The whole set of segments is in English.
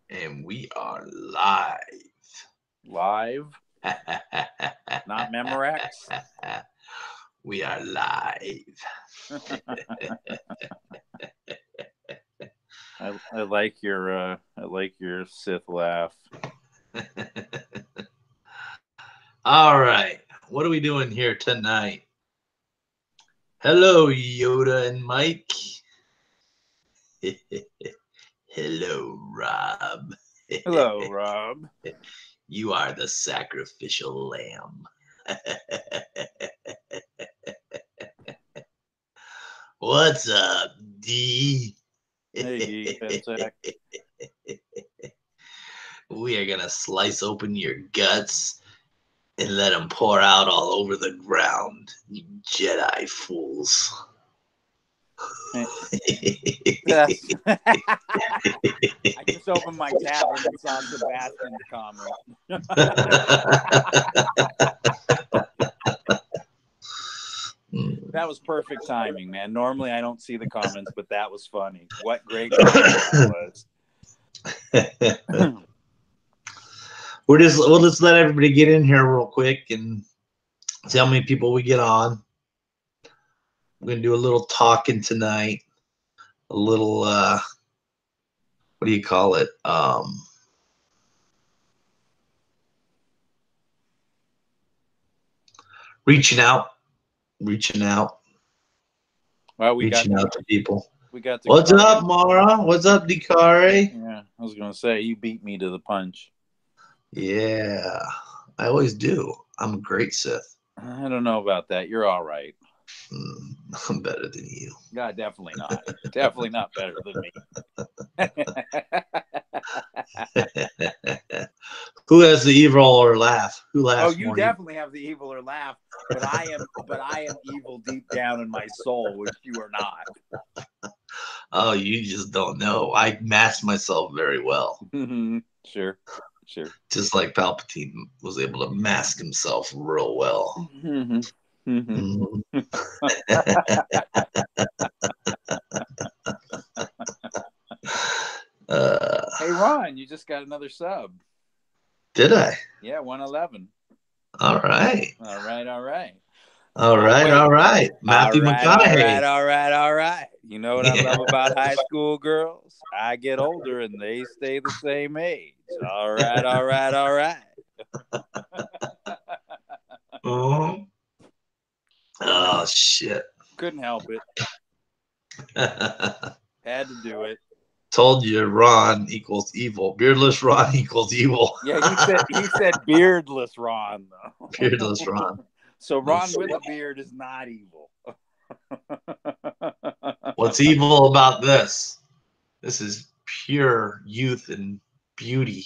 And we are live. Live, not Memorex. We are live. I like your Sith laugh. All right. What are we doing here tonight? Hello, Yoda and Mike. Hello, Rob. Hello, Rob. You are the sacrificial lamb. What's up, D? Hey, Geek Fensack. We are gonna slice open your guts and let them pour out all over the ground, you Jedi fools. That's I just opened my tablet and saw Sebastian's comment. That was perfect timing, man. Normally I don't see the comments, but that was funny. What great comment that was. We'll just let everybody get in here real quick and see how many people we get on. We're gonna do a little talking tonight. A little what do you call it? Reaching out, reaching out, Well, reaching out to people. we got the What's up, Mara? What's up, Dikari? Yeah, I was gonna say you beat me to the punch. Yeah, I always do. I'm a great Sith. I don't know about that. You're all right. I'm better than you. God, definitely not. Definitely not better than me. Who has the evil or laugh? Who laughs Oh, you more? definitely have the evil or laugh, but I am evil deep down in my soul, which you are not. Oh, you just don't know. I mask myself very well. Sure. Just like Palpatine was able to mask himself real well. Mhm. Hey, Ron, you just got another sub. Did I? Yeah, 111. All right. All right. All right. Wait. All right. Matthew McConaughey. All right. You know what I love about high school girls? I get older and they stay the same age. All right. Oh, oh shit. Couldn't help it. Had to do it. Told you Ron equals evil. Beardless Ron equals evil. Yeah, he said beardless Ron though. Beardless Ron. So Ron with a beard is not evil. What's evil about this? This is pure youth and beauty.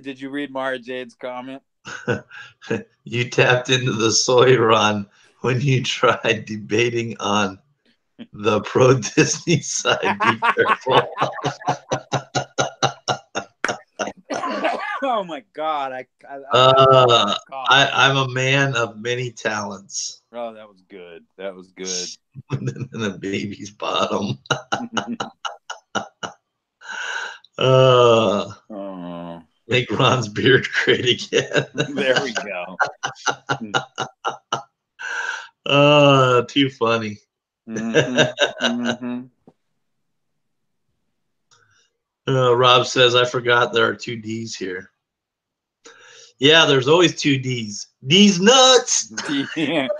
Did you read Mara Jade's comment? You tapped into the soy Ron when you tried debating on the pro Disney side. Be careful. Oh my god! I'm a man of many talents. Oh, that was good. That was good. And a baby's bottom. Oh, make Ron's beard great again. There we go. Too funny. Rob says, I forgot there are two D's here. Yeah, there's always two D's. D's nuts. There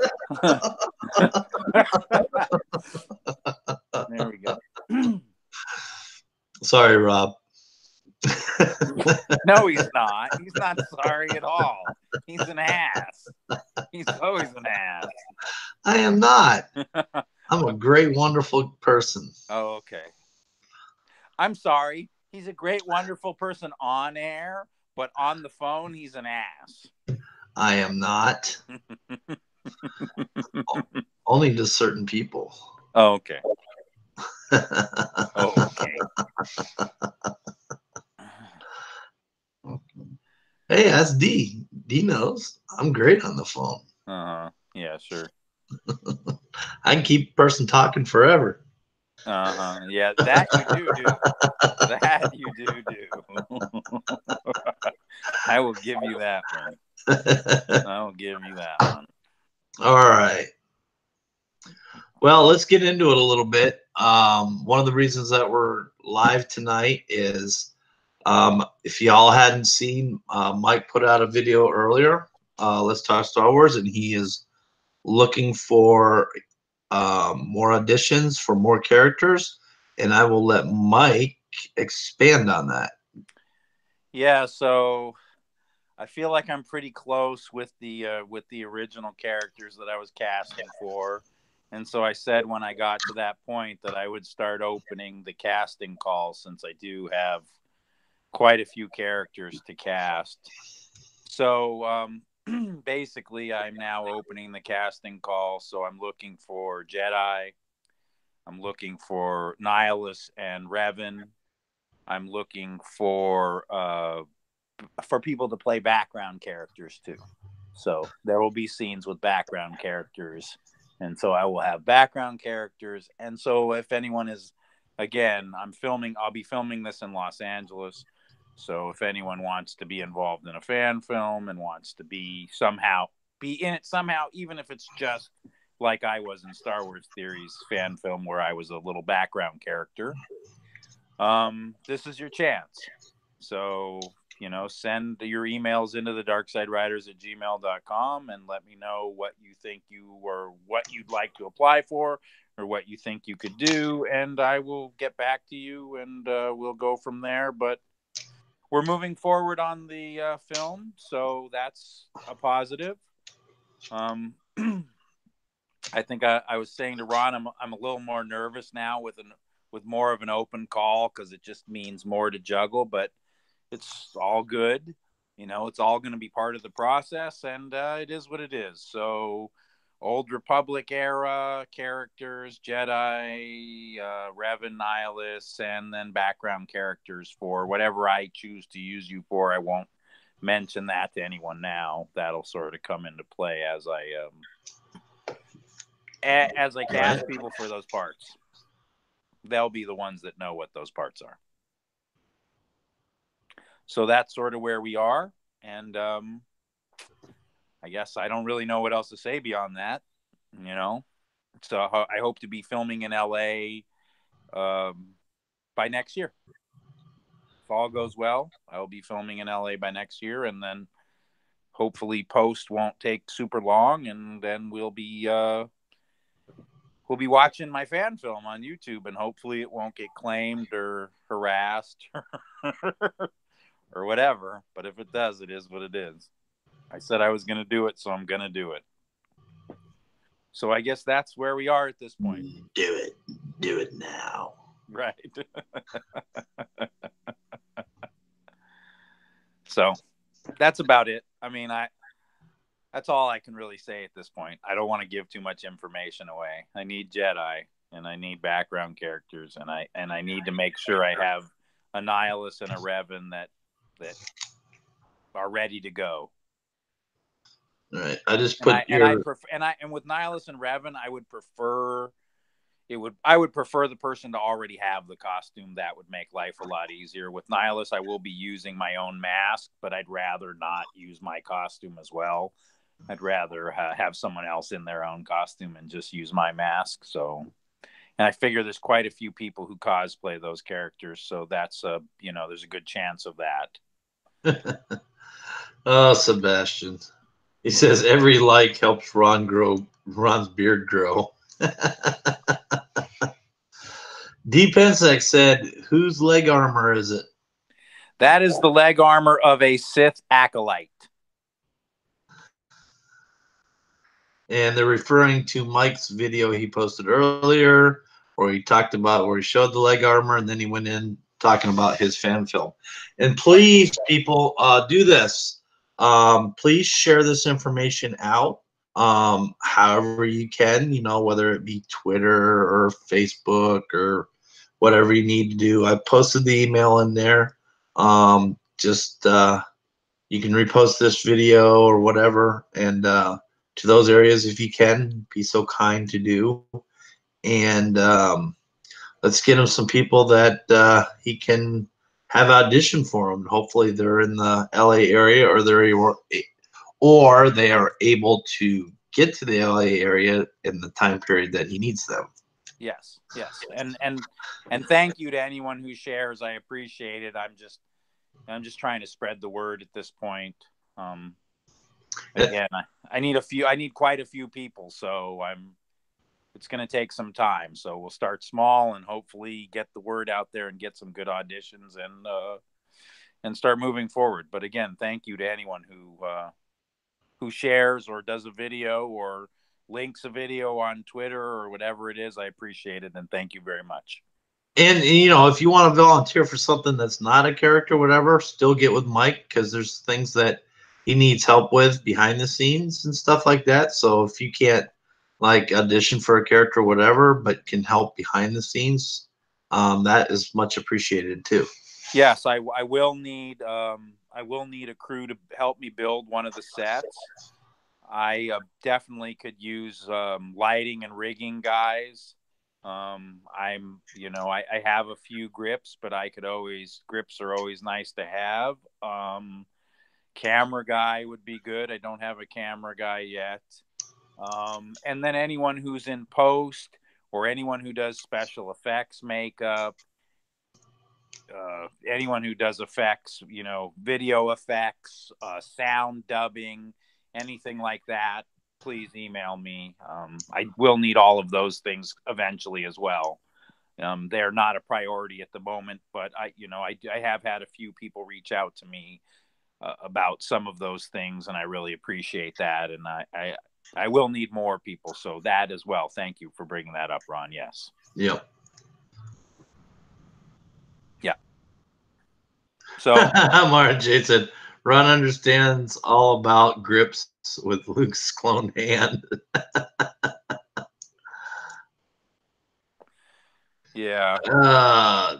we go. Sorry, Rob. No, he's not. He's not sorry at all. He's an ass. He's always an ass. I am not. I'm a great, wonderful person. Oh, okay. I'm sorry. He's a great, wonderful person on air, but on the phone, he's an ass. I am not. Only to certain people. Oh, okay. Okay. Hey, that's D. D knows. I'm great on the phone. Yeah, sure. I can keep a person talking forever. Yeah, that you do. That you do. I will give you that one. I will give you that one. All right. Well, let's get into it a little bit. One of the reasons that we're live tonight is if y'all hadn't seen, Mike put out a video earlier. Let's talk Star Wars, and he is looking for more auditions for more characters, and I will let Mike expand on that. Yeah, so I feel like I'm pretty close with the original characters that I was casting for. And so I said when I got to that point that I would start opening the casting call, since I do have quite a few characters to cast. So basically, I'm now opening the casting call. So I'm looking for Jedi. I'm looking for Nihilus and Revan. I'm looking for people to play background characters too. So there will be scenes with background characters. And so I will have background characters. And so if anyone is, again, I'll be filming this in Los Angeles. So if anyone wants to be involved in a fan film and wants to be in it somehow, even if it's just like I was in Star Wars Theories fan film where I was a little background character, this is your chance. So, send your emails into the darksidewriters@gmail.com and let me know what you think what you'd like to apply for or what you think you could do. And I will get back to you and we'll go from there. But we're moving forward on the film. So that's a positive. I think I was saying to Ron, I'm a little more nervous now with more of an open call because it just means more to juggle, but it's all good. It's all going to be part of the process, and it is what it is. So, Old Republic era characters, Jedi, Revan, Nihilus, and then background characters for whatever I choose to use you for. I won't mention that to anyone now. That'll sort of come into play as I cast people for those parts. They'll be the ones that know what those parts are. So that's sort of where we are. And I guess I don't really know what else to say beyond that, So I hope to be filming in LA by next year. If all goes well, I'll be filming in LA by next year. And then hopefully post won't take super long. And then we'll be watching my fan film on YouTube, and hopefully it won't get claimed or harassed or whatever. But if it does, it is what it is. I said I was going to do it, so I'm going to do it. So I guess that's where we are at this point. Do it now. Right. So that's about it. I mean, that's all I can really say at this point. I don't want to give too much information away. I need Jedi and I need background characters, and I need to make sure I have a Nihilus and a Revan that are ready to go. All right. I just put and with Nihilus and Revan, I would prefer the person to already have the costume. That would make life a lot easier. With Nihilus, I will be using my own mask, but I'd rather not use my costume as well. I'd rather have someone else in their own costume and just use my mask. So, and I figure there's quite a few people who cosplay those characters, so that's there's a good chance of that. Oh, Sebastian. He says every like helps Ron's beard grow. D. Pensek said, whose leg armor is it? That is the leg armor of a Sith acolyte. And they're referring to Mike's video he posted earlier, where he talked about where he showed the leg armor, and then he went in talking about his fan film. And please, people, do this. Please share this information out however you can, whether it be Twitter or Facebook or whatever you need to do. I posted the email in there. You can repost this video or whatever, and to those areas if you can. Be so kind to do. And let's get him some people that he can have audition for him. Hopefully they're in the LA area, or they are able to get to the LA area in the time period that he needs them. Yes, yes, and thank you to anyone who shares. I appreciate it. I'm just trying to spread the word at this point. Again, I need quite a few people, so it's going to take some time. So we'll start small and hopefully get the word out there and get some good auditions and start moving forward. But again, thank you to anyone who shares or does a video or links a video on Twitter or whatever it is. I appreciate it, and thank you very much. And if you want to volunteer for something that's not a character, whatever, still get with Mike, because there's things that he needs help with behind the scenes and stuff like that. So if you can't like audition for a character, or whatever, but can help behind the scenes, that is much appreciated too. Yes, I will need a crew to help me build one of the sets. I definitely could use lighting and rigging guys. I have a few grips, but grips are always nice to have. Camera guy would be good. I don't have a camera guy yet. And then anyone who's in post or anyone who does special effects makeup, anyone who does effects, video effects, sound dubbing, anything like that, please email me. I will need all of those things eventually as well. They're not a priority at the moment, but I have had a few people reach out to me about some of those things, and I really appreciate that. And I will need more people, so that as well. Thank you for bringing that up, Ron. Yes. Yep. Yeah. So Mara J said, Ron understands all about grips with Luke's clone hand. yeah.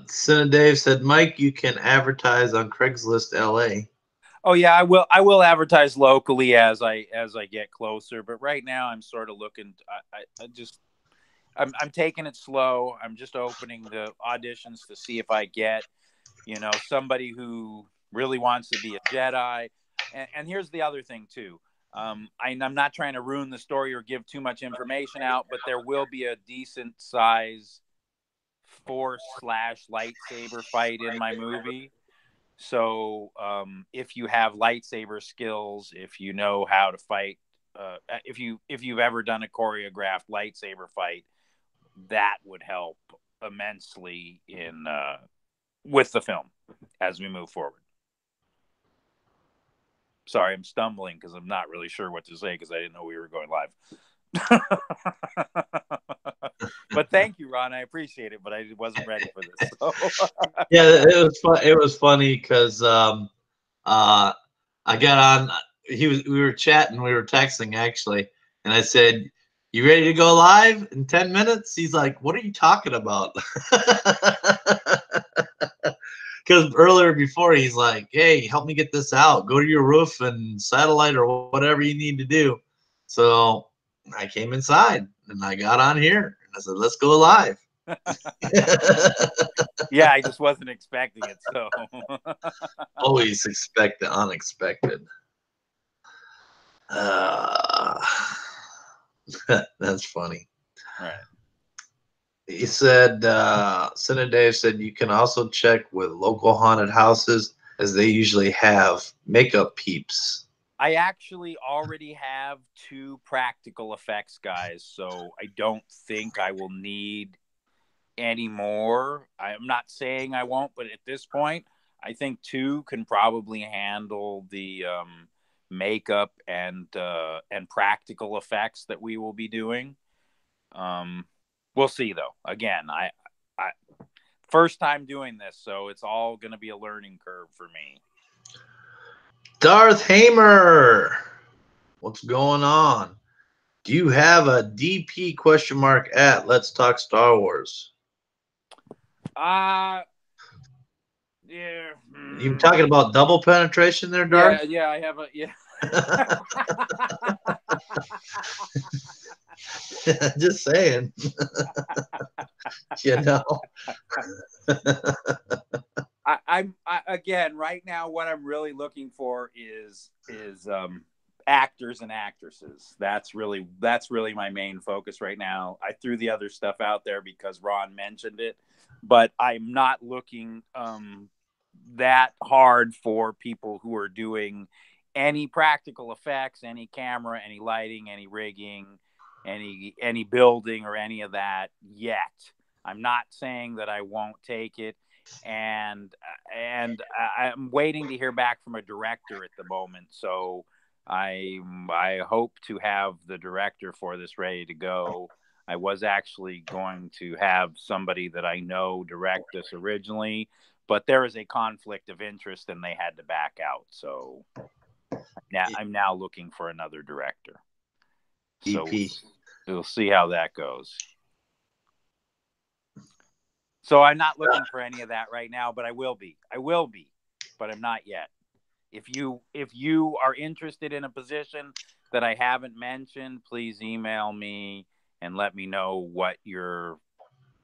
Cinna Dave said, Mike, you can advertise on Craigslist LA. Oh yeah, I will advertise locally as I get closer, but right now I'm sort of looking. I'm taking it slow. I'm just opening the auditions to see if I get somebody who really wants to be a Jedi. And here's the other thing too. I'm not trying to ruin the story or give too much information out, but there will be a decent size Force/lightsaber fight in my movie. So if you have lightsaber skills, if you know how to fight, if you've ever done a choreographed lightsaber fight, that would help immensely in with the film as we move forward. Sorry, I'm stumbling because I'm not really sure what to say because I didn't know we were going live. But thank you, Ron. I appreciate it, but I wasn't ready for this. So. Yeah, it was fun. It was funny because I got on. We were chatting, we were texting actually, and I said, "You ready to go live in 10 minutes?" He's like, "What are you talking about?" Because earlier before he's like, "Hey, help me get this out. Go to your roof and satellite or whatever you need to do." So I came inside and I got on here and I said, "Let's go live." Yeah, I just wasn't expecting it. So always expect the unexpected. That's funny. Right. He said, Senator Dave said, you can also check with local haunted houses as they usually have makeup peeps. I actually already have 2 practical effects guys, so I don't think I will need any more. I'm not saying I won't, but at this point, I think 2 can probably handle the makeup and practical effects that we will be doing. We'll see though. Again, I first time doing this, so it's all going to be a learning curve for me. Darth Hamer, what's going on? Do you have a DP at Let's Talk Star Wars? Yeah. You talking about double penetration there, Darth? Yeah, I have a Just saying. You know. Again, right now, what I'm really looking for is actors and actresses. That's really my main focus right now. I threw the other stuff out there because Ron mentioned it, but I'm not looking that hard for people who are doing any practical effects, any camera, any lighting, any rigging, any building or any of that yet. I'm not saying that I won't take it, and I'm waiting to hear back from a director at the moment. So I hope to have the director for this ready to go. I was actually going to have somebody that I know direct this originally, but there is a conflict of interest and they had to back out. So I'm now looking for another director. So we'll see how that goes. So I'm not looking for any of that right now, but I will be, but I'm not yet. If you are interested in a position that I haven't mentioned, please email me and let me know what your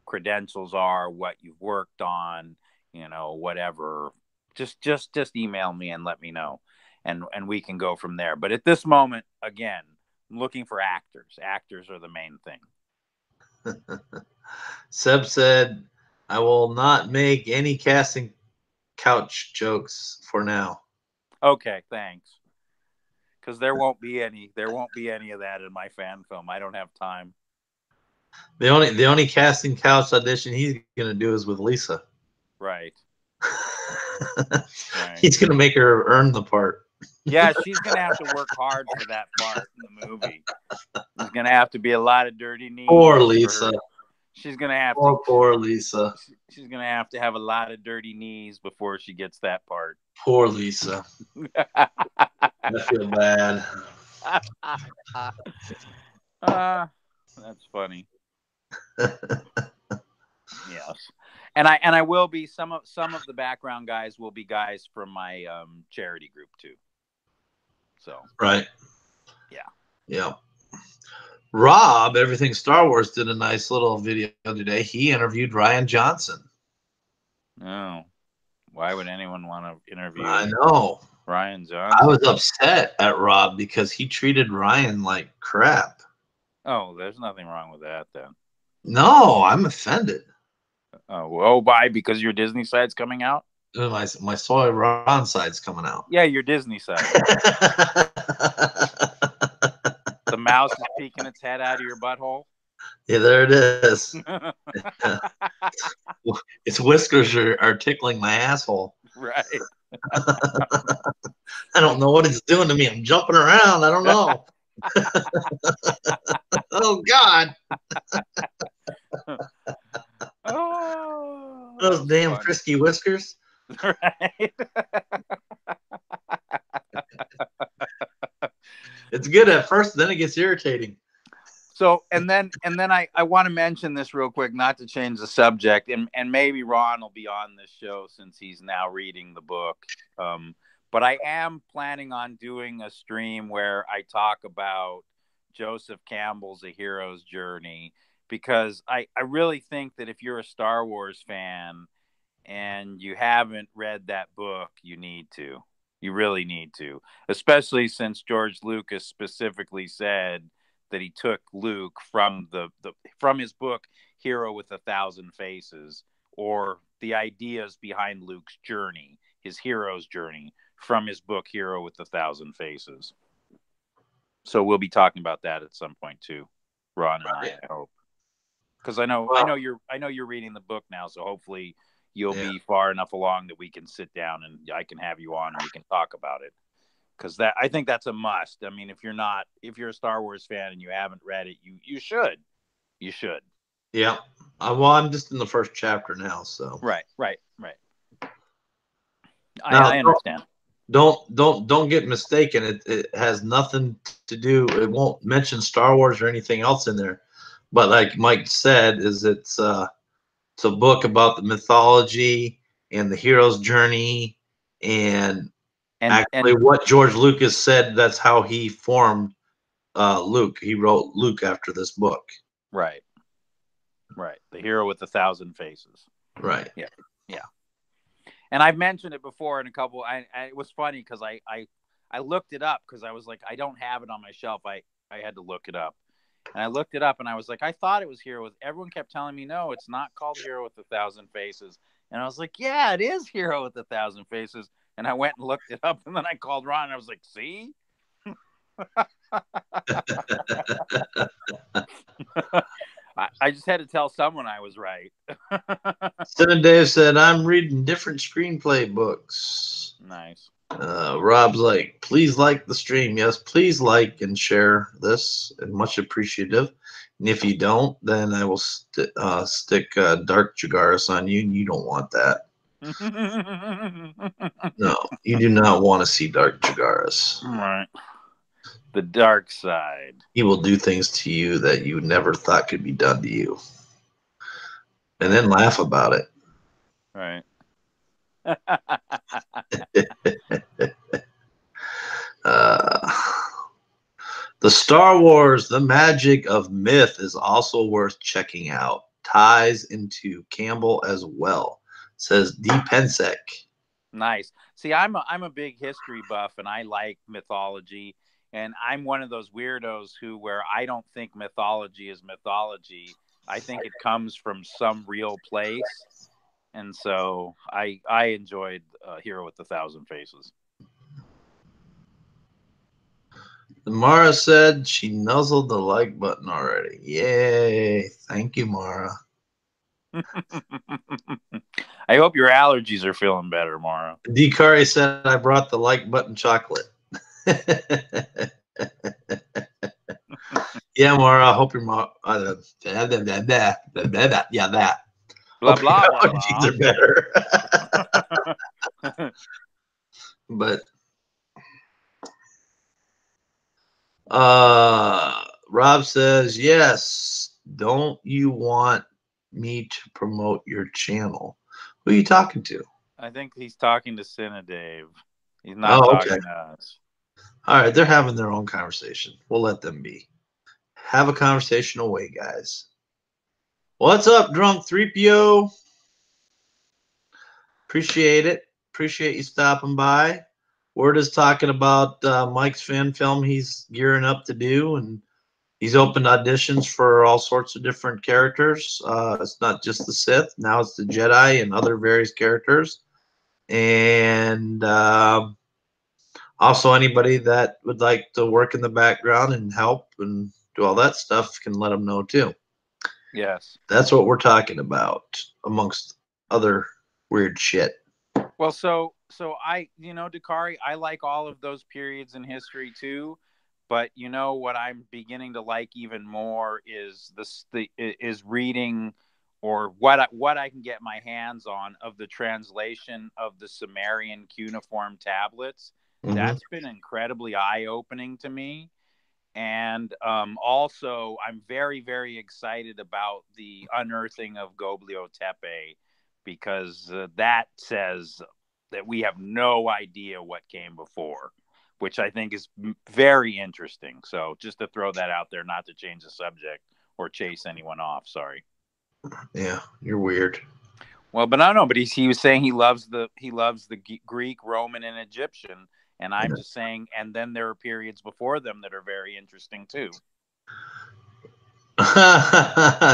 credentials are, what you've worked on, whatever. Just email me and let me know, and we can go from there. But at this moment, again, I'm looking for actors. Actors are the main thing. Seb said, "I will not make any casting couch jokes for now." Okay, thanks. Because there won't be any of that in my fan film. I don't have time. The only casting couch audition he's gonna do is with Lisa. Right. Right. He's gonna make her earn the part. Yeah, she's gonna have to work hard for that part in the movie. There's gonna have to be a lot of dirty knees. Poor Lisa. She's gonna have poor Lisa. She's gonna have to have a lot of dirty knees before she gets that part. Poor Lisa. I feel bad. That's funny. Yes, and I will be some of the background guys will be guys from my charity group too. So right. Yeah. Rob, Everything Star Wars, did a nice little video today. He interviewed Ryan Johnson. Oh, why would anyone want to interview? I know. Ryan Johnson. I was upset at Rob because he treated Ryan like crap. Oh, there's nothing wrong with that then. No, I'm offended. Oh, why? Because your Disney side's coming out? My Soy Ron side's coming out. Yeah, your Disney side. The mouse is peeking its head out of your butthole. Yeah, there it is. Its whiskers are tickling my asshole. Right. I don't know what it's doing to me. I'm jumping around. I don't know. Oh, God. Oh, those damn funny. Frisky whiskers. Right. It's good at first, then it gets irritating. So, and then I want to mention this real quick, not to change the subject, and maybe Ron will be on this show since he's now reading the book. But I am planning on doing a stream where I talk about Joseph Campbell's A Hero's Journey, because I really think that if you're a Star Wars fan and you haven't read that book, you need to. You really need to, especially since George Lucas specifically said that he took Luke from from his book Hero with a Thousand Faces, or the ideas behind Luke's journey, his hero's journey, from his book Hero with a Thousand Faces. So we'll be talking about that at some point too, Ron and I hope. Because I know you're reading the book now, so hopefully you'll be far enough along that we can sit down and I can have you on and we can talk about it. Because I think that's a must. I mean, if you're a Star Wars fan and you haven't read it, you should. You should. Yeah. Well, I'm just in the first chapter now, so. Right. I understand. Don't get mistaken. It has nothing to do. It won't mention Star Wars or anything else in there. But like Mike said, it's a book about the mythology and the hero's journey, and actually what George Lucas said, that's how he formed Luke. He wrote Luke after this book. Right. Right. The hero with 1,000 faces. Right. Yeah. Yeah. And I've mentioned it before in a couple. It was funny because I looked it up because I was like, I don't have it on my shelf. I had to look it up. And I looked it up and I was like, I thought it was Hero with. Everyone kept telling me, no, it's not called Hero with 1,000 Faces. And I was like, yeah, it is Hero with 1,000 Faces. And I went and looked it up and then I called Ron and I was like, see? I just had to tell someone I was right. Seven Dave said, I'm reading different screenplay books. Nice. Rob's like, please like the stream. Yes, please like and share this, and much appreciative. And if you don't, then I will stick Dark Jagaris on you, and you don't want that. No, you do not want to see Dark Jagaris. Right. The dark side. He will do things to you that you never thought could be done to you. And then laugh about it. Right. The Star Wars, The Magic of Myth is also worth checking out. Ties into Campbell as well, says D. Pensek. Nice. See, I'm a big history buff and I like mythology. And I'm one of those weirdos where I don't think mythology is mythology. I think it comes from some real place. And so I enjoyed Hero with 1,000 Faces. Mara said she nuzzled the like button already. Yay. Thank you, Mara. I hope your allergies are feeling better, Mara. D. Curry said I brought the like button chocolate. Yeah, Mara, I hope your mom. Yeah, that. Blah, Hope your blah, blah, allergies are better. But Rob says, yes, don't you want me to promote your channel? Who are you talking to? I think he's talking to Cinedave. He's not talking to us. All right, they're having their own conversation. We'll let them be. Have a conversation away, guys. What's up, Drunk 3PO? Appreciate it. Appreciate you stopping by. Word is talking about Mike's fan film he's gearing up to do, and he's opened auditions for all sorts of different characters. It's not just the Sith. Now it's the Jedi and other various characters. And also anybody that would like to work in the background and help and do all that stuff can let him know too. Yes. That's what we're talking about, amongst other weird shit. Well, so Dakari, I like all of those periods in history too, but you know what I'm beginning to like even more is is reading or what I can get my hands on of the translation of the Sumerian cuneiform tablets. Mm-hmm. That's been incredibly eye-opening to me. And also, I'm very, very excited about the unearthing of Göbekli Tepe, because that says that we have no idea what came before, which I think is very interesting. So just to throw that out there, not to change the subject or chase anyone off. Sorry. Yeah, you're weird. Well, but I don't know. But he was saying he loves the Greek, Roman, and Egyptian. And I'm just saying, and then there are periods before them that are very interesting too.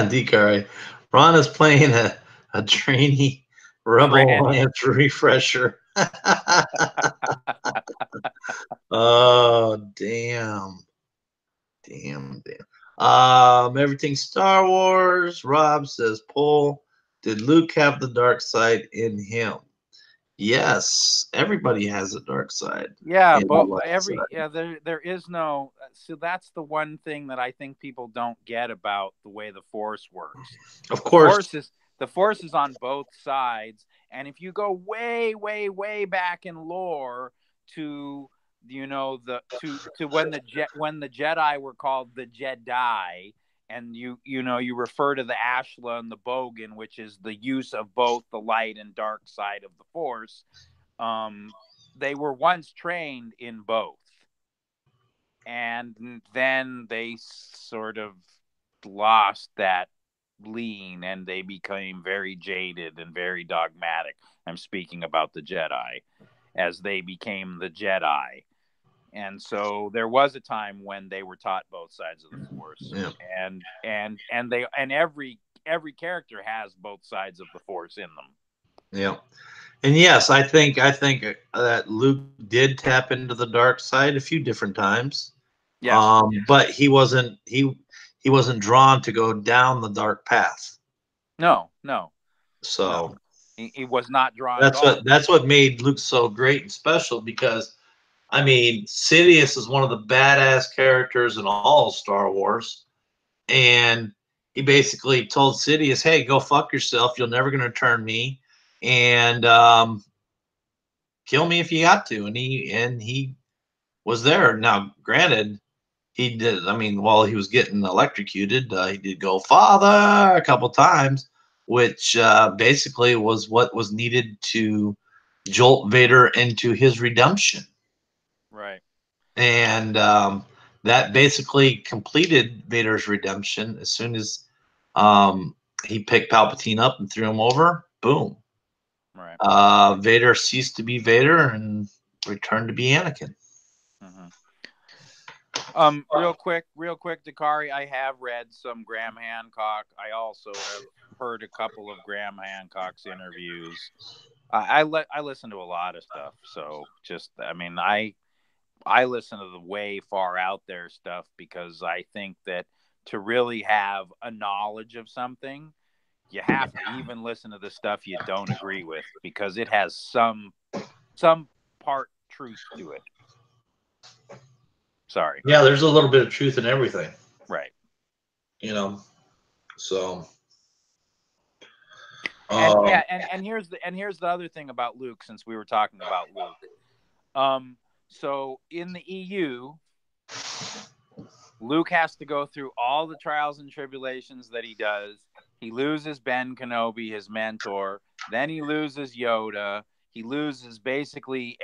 Decoy. Ron is playing a trainee Rebel Alliance refresher. Oh, damn. Everything Star Wars. Rob says, Paul, did Luke have the dark side in him? Yes, everybody has a dark side. Yeah, but there is no. So that's the one thing that I think people don't get about the way the Force works. Of course, the Force is on both sides, and if you go way, way, way back in lore to to when the Jedi were called the Jedi, and you refer to the Ashla and the Bogan, which is the use of both the light and dark side of the Force. They were once trained in both. and then they sort of lost that lean, and they became very jaded and very dogmatic. I'm speaking about the Jedi, as they became the Jedi. And so there was a time when they were taught both sides of the Force, Yeah. and every character has both sides of the Force in them. Yeah. And yes, I think that Luke did tap into the dark side a few different times. Yes. But he wasn't drawn to go down the dark path. No, no, no. So He was not drawn at all. that's what made Luke so great and special, because I mean, Sidious is one of the badass characters in all of Star Wars, and he basically told Sidious, "Hey, go fuck yourself. You're never gonna turn me, and kill me if you got to." And he was there. Now, granted, he did. I mean, while he was getting electrocuted, he did go "Father" a couple times, which basically was what was needed to jolt Vader into his redemption. Right. And that basically completed Vader's redemption. As soon as he picked Palpatine up and threw him over, boom. Right. Vader ceased to be Vader and returned to be Anakin. Mm-hmm. Real quick, Dakari. I have read some Graham Hancock. I also have heard a couple of Graham Hancock's interviews. I listen to a lot of stuff. So just, I mean, I listen to the way far out there stuff, because I think that to really have a knowledge of something, you have to even listen to the stuff you don't agree with, because it has some part truth to it. Sorry. Yeah, there's a little bit of truth in everything, Right. you know. So, And um, yeah, and here's the other thing about Luke, since we were talking about Luke. So in the EU, Luke has to go through all the trials and tribulations that he does. He loses Ben Kenobi, his mentor. Then he loses Yoda. He loses basically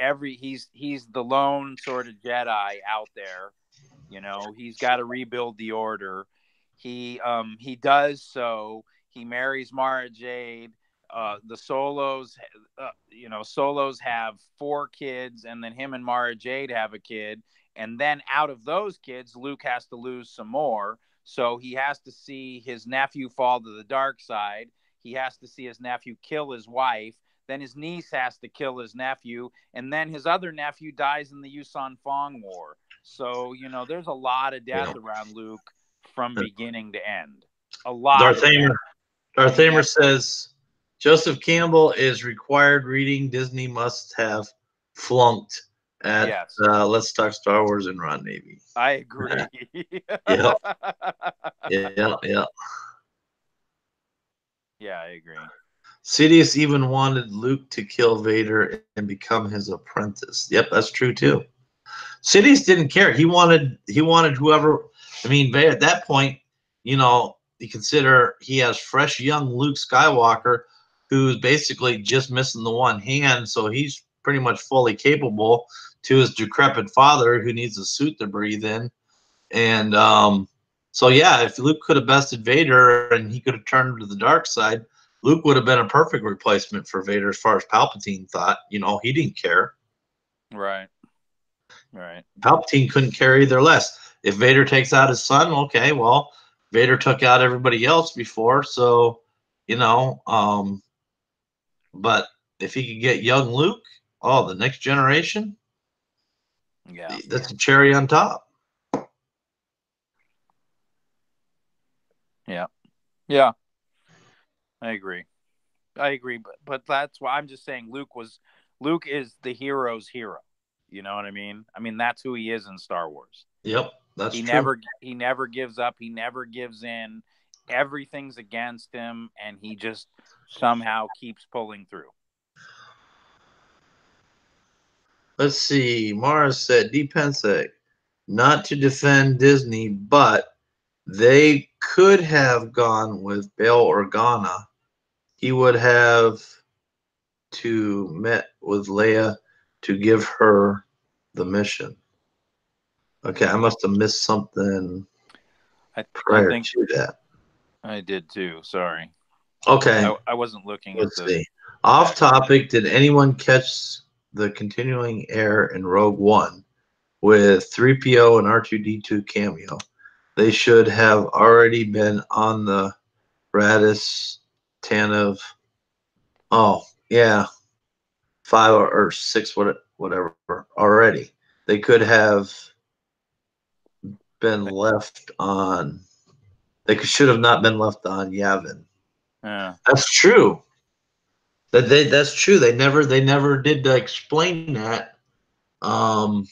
he's the lone sort of Jedi out there. You know, he's got to rebuild the order. He does so. He marries Mara Jade. The Solos, Solos have 4 kids, and then him and Mara Jade have a kid. And then out of those kids, Luke has to lose some more. So he has to see his nephew fall to the dark side. He has to see his nephew kill his wife. Then his niece has to kill his nephew. And then his other nephew dies in the Yuuzhan Vong War. So, there's a lot of death around Luke from beginning to end. A lot Darth of death. Vader, Darth Vader says Joseph Campbell is required reading. Disney must have flunked at Yes, Let's Talk Star Wars and Ron Navy. I agree. Yeah, yeah, yeah. Yeah, I agree. Sidious even wanted Luke to kill Vader and become his apprentice. Yep, that's true too. Sidious didn't care. He wanted whoever. I mean, at that point, you consider he has fresh young Luke Skywalker, who's basically just missing the one hand, so he's pretty much fully capable, to his decrepit father who needs a suit to breathe in. And so yeah, if Luke could have bested Vader and he could have turned to the dark side, Luke would have been a perfect replacement for Vader as far as Palpatine thought. He didn't care. Right. Right. Palpatine couldn't care either less. If Vader takes out his son, okay, well, Vader took out everybody else before, so you know. But if he could get young Luke, oh, the next generation, Yeah. that's a cherry on top. Yeah. Yeah. I agree. But that's why I'm just saying Luke is the hero's hero. You know what I mean? I mean, that's who he is in Star Wars. Yep, that's He true. never gives up. He never gives in. Everything's against him, and he just somehow keeps pulling through. Let's see. Mara said, D. Pensek, not to defend Disney, but they could have gone with Bail Organa. He would have to met with Leia to give her the mission. Okay, I must have missed something I prior think to that. I did too. Sorry. Okay, I wasn't looking at let's the see. Off background. topic, did anyone catch the continuing air in Rogue One with 3PO and R2D2 cameo? They should have already been on the Radis Tanev. Oh, yeah, 5 or 6, whatever, already. They could have been left on. Should have not been left on Yavin. Yeah. That's true. That's true. They never did explain that. Um,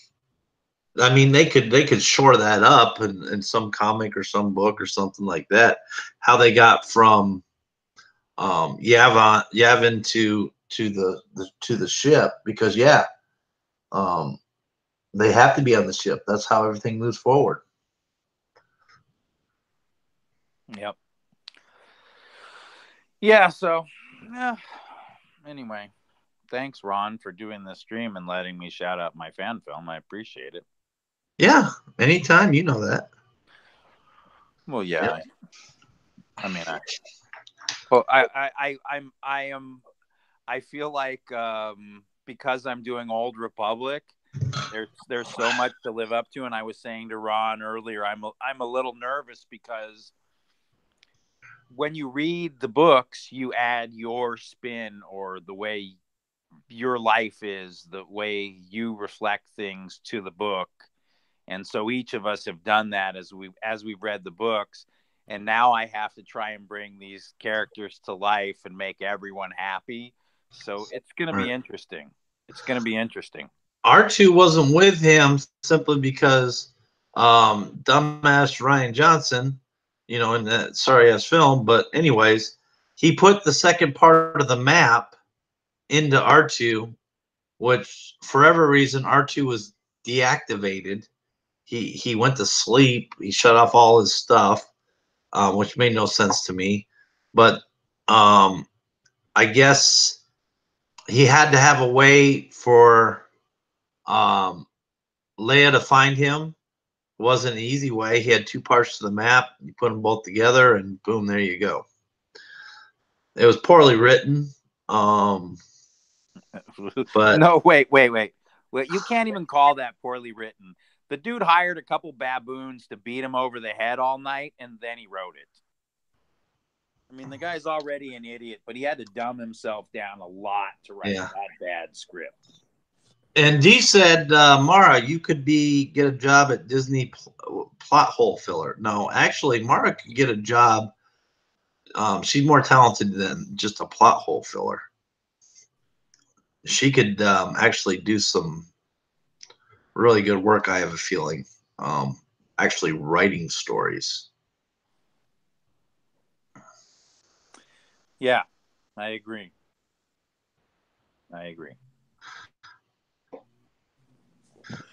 I mean, they could shore that up in some comic or some book or something like that. How they got from Yavin to the ship, because um, they have to be on the ship. That's how everything moves forward. Yep. Yeah. So, yeah. Anyway, thanks, Ron, for doing this stream and letting me shout out my fan film. I appreciate it. Yeah, anytime, you know that. Well, Yeah. yeah. I mean, well, I am. I feel like because I'm doing Old Republic, there's so much to live up to. And I was saying to Ron earlier, I'm a little nervous because when you read the books, you add your spin or the way your life is, the way you reflect things to the book. And so each of us have done that as we've read the books. And now I have to try and bring these characters to life and make everyone happy. So it's going to be Right. interesting. It's going to be interesting. R2 wasn't with him simply because dumbass Ryan Johnson, in that sorry ass film. But anyways, he put the second part of the map into R2, which for whatever reason R2 was deactivated. He went to sleep. He shut off all his stuff, which made no sense to me. But I guess he had to have a way for um, Leia to find him. It wasn't an easy way. He had two parts to the map. You put them both together, and boom, there you go. It was poorly written, but No, wait. Well, you can't even call that poorly written. The dude hired a couple baboons to beat him over the head all night, and then he wrote it. I mean, the guy's already an idiot, but he had to dumb himself down a lot to write yeah. that bad script. And Dee said, Mara, you could get a job at Disney plot hole filler. No, actually, Mara could get a job. She's more talented than just a plot hole filler. She could actually do some really good work, I have a feeling, actually writing stories. Yeah, I agree.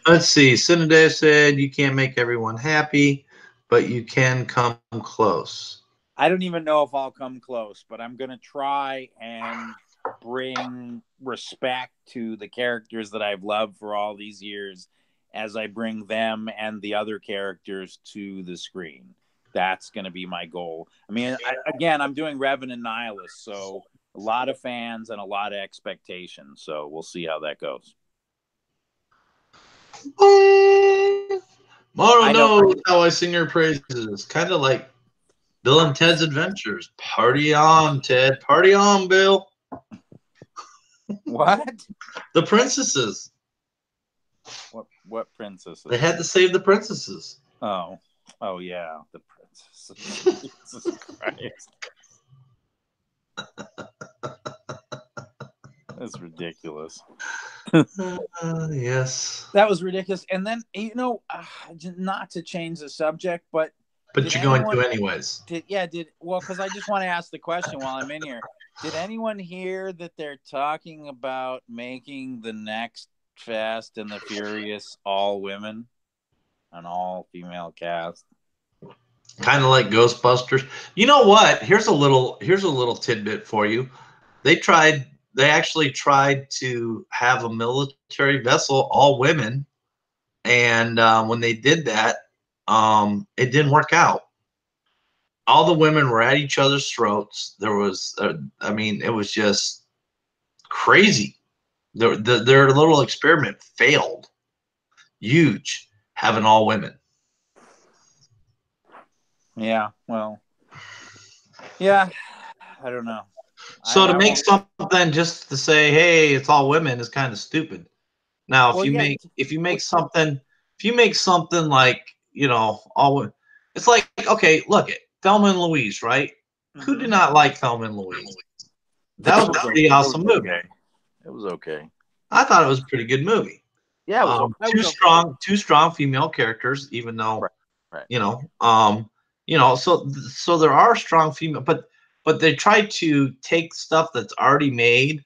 Let's see. Cinedale said you can't make everyone happy, but you can come close. I don't even know if I'll come close, but I'm going to try and bring respect to the characters that I've loved for all these years as I bring them and the other characters to the screen. That's going to be my goal. I mean, again, I'm doing Revenant Nihilist, so a lot of fans and a lot of expectations. So we'll see how that goes. Mara knows how I sing her praises. Kind of like Bill and Ted's Adventures. Party on, Ted. Party on, Bill. What? The princesses. What princesses? They had to save the princesses. Oh yeah, the princesses. Jesus Christ. That's ridiculous. Yes. That was ridiculous. And then, not to change the subject, but you're going to anyways. Because I just want to ask the question while I'm in here. Did anyone hear that they're talking about making the next Fast and the Furious all women, an all female cast? Kind of like Ghostbusters. You know what? Here's a little tidbit for you. They actually tried to have a military vessel all women, And when they did that, it didn't work out. All the women were at each other's throats. There was, I mean, it was just crazy. Their little experiment failed. Huge, having all women. Yeah, well, yeah, I don't know. So to make something just to say, "Hey, it's all women," is kind of stupid. Now, Well, yeah, if you make something like, you know, all, it's like, okay, look at Thelma and Louise, right? Who did not like Thelma and Louise? That was a pretty awesome movie. It was okay. I thought it was a pretty good movie. Yeah, it was, Two strong female characters, even though, right. you know, so there are strong female, but they try to take stuff that's already made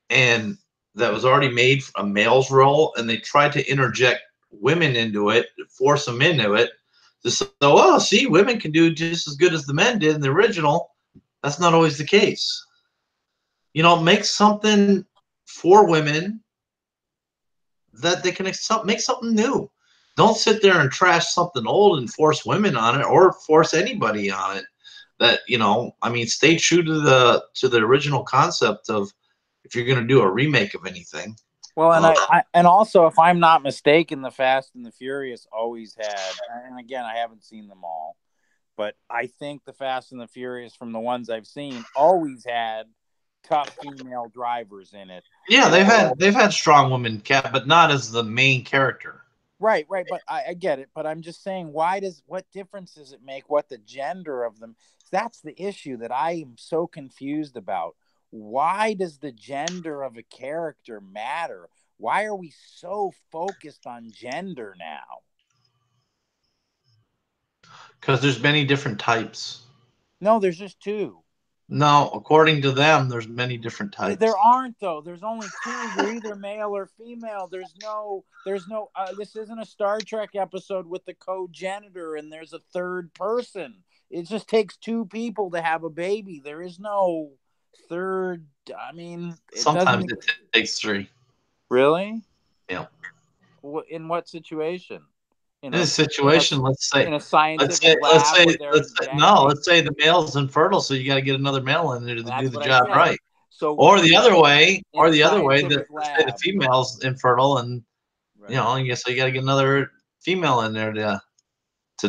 and that was already made a male's role, and they try to interject women into it, force them into it. So, oh, see, women can do just as good as the men did in the original. That's not always the case. You know, make something for women that they can make something new. Don't sit there and trash something old and force women on it or force anybody on it. That, you know, I mean, stay true to the original concept of, if you're going to do a remake of anything. Well, and and also, if I'm not mistaken, the Fast and the Furious always had, and again, I haven't seen them all, but I think the Fast and the Furious, from the ones I've seen, always had tough female drivers in it. Yeah, they've had strong women, but not as the main character. Right. But I get it. But I'm just saying, what difference does it make what the gender of them? That's the issue that I am so confused about. Why does the gender of a character matter? Why are we so focused on gender now? Because there's many different types. No, there's just two. No, according to them, there's many different types. There aren't, though. There's only two. You're either male or female. There's no. This isn't a Star Trek episode with the co-genitor and there's a third person. It just takes two people to have a baby. There is no third. I mean, sometimes it takes three. Really? Yeah. In what situation? In a situation, let's say, in a scientific lab. Let's say the male's infertile, so you got to get another male in there to do the job right. So, or the other way, the female's infertile, and you know, I guess you got to get another female in there to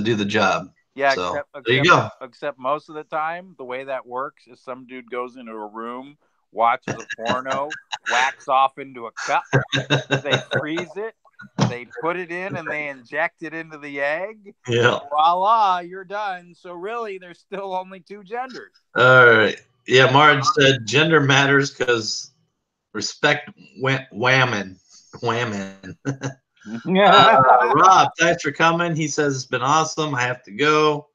do the job. Yeah, so, there you go. Except most of the time, the way that works is some dude goes into a room, watches a porno, whacks off into a cup, they freeze it, they put it in, and they inject it into the egg. Yeah. Voila, you're done. So really, there's still only two genders. All right. Yeah, Marge said gender matters because respect whammon. Rob, thanks for coming. He says it's been awesome. I have to go.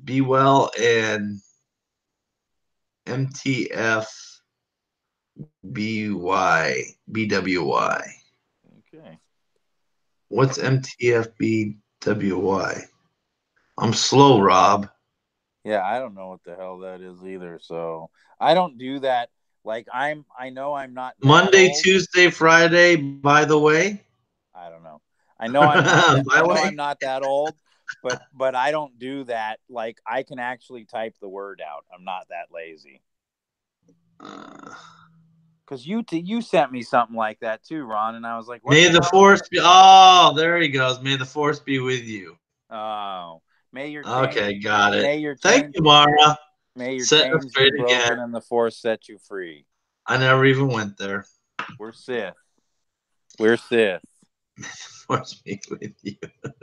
Be well, and MTF BWY. Okay. What's MTF BWY? I'm slow, Rob. Yeah, I don't know what the hell that is either. So I don't do that. Like I know I'm not Monday, Tuesday, Friday. By the way, I don't know. I know I'm not. I'm not that old, but I don't do that. Like I can actually type the word out. I'm not that lazy. Because you sent me something like that too, Ron, and I was like, "May the force be." Oh, there he goes. May the force be with you. Oh, may your okay, got it. May your thank you, Mara. May your chains be broken and the force set you free. I never even went there. We're Sith. We're Sith. Force be with you.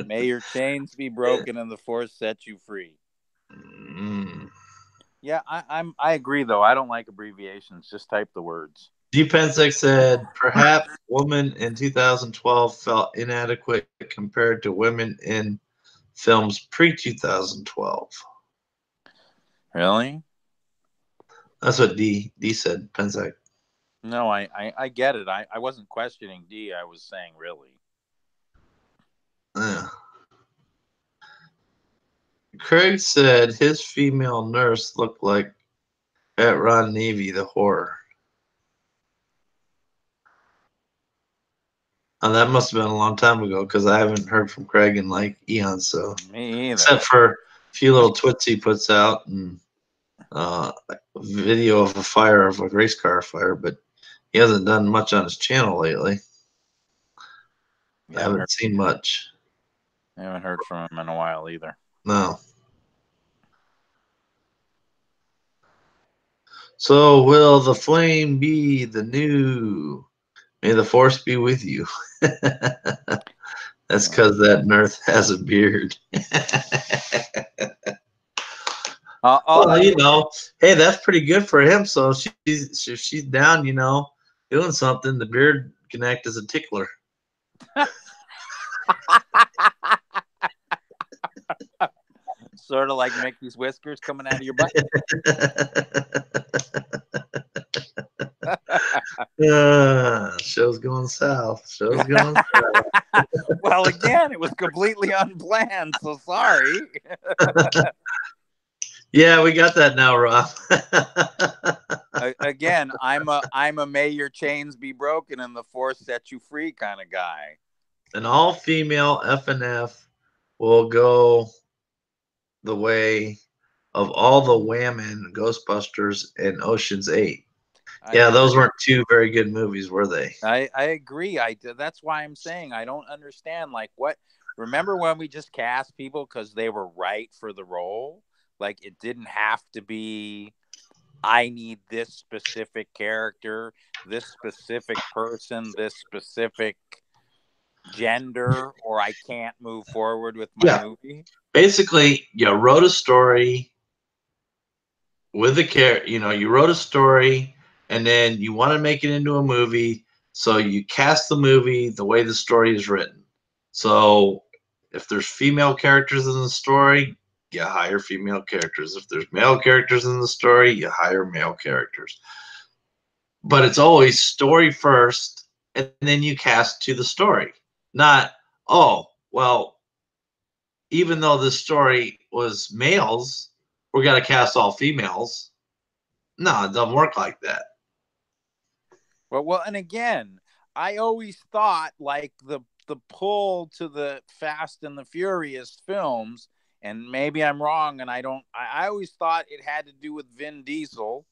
May your chains be broken and the force set you free. Yeah, I agree though. I don't like abbreviations. Just type the words. D. Pensek said, perhaps women in 2012 felt inadequate compared to women in films pre-2012. Really? That's what D said, Pensek. No, I get it. I wasn't questioning D. I was saying really. Yeah. Craig said his female nurse looked like at Ron Navy, the horror. Oh, that must have been a long time ago because I haven't heard from Craig in like eons. So Me either. except for a few little twits he puts out and a video of a fire of a race car fire, but he hasn't done much on his channel lately. I haven't seen much. I haven't heard from him in a while either. No. So will the flame be the new? May the force be with you. That's because that Nerth has a beard. Well, you know, hey, that's pretty good for him. So if she's down, you know, doing something, the beard can act as a tickler. Sort of like Mickey's whiskers coming out of your butt. Show's going south. Show's going south. Well, again, it was completely unplanned, so sorry. Yeah, we got that now, Rob. Again, I'm a may your chains be broken and the force set you free kind of guy. An all-female FNF will go the way of all the Whammon, Ghostbusters, and Ocean's 8. Yeah, those weren't two very good movies, were they? I agree. That's why I'm saying I don't understand. Like, what? Remember when we just cast people because they were right for the role? Like, it didn't have to be, I need this specific character, this specific person, this specific gender, or I can't move forward with my movie. Basically, you wrote a story with a character. You know, you wrote a story, and then you want to make it into a movie, so you cast the movie the way the story is written. So, if there's female characters in the story, you hire female characters. If there's male characters in the story, you hire male characters. But it's always story first, and then you cast to the story. Not, oh, well, even though this story was males, we're going to cast all females. No, it doesn't work like that. Well, and again, I always thought like the pull to the Fast and the Furious films, and maybe I'm wrong, and I always thought it had to do with Vin Diesel,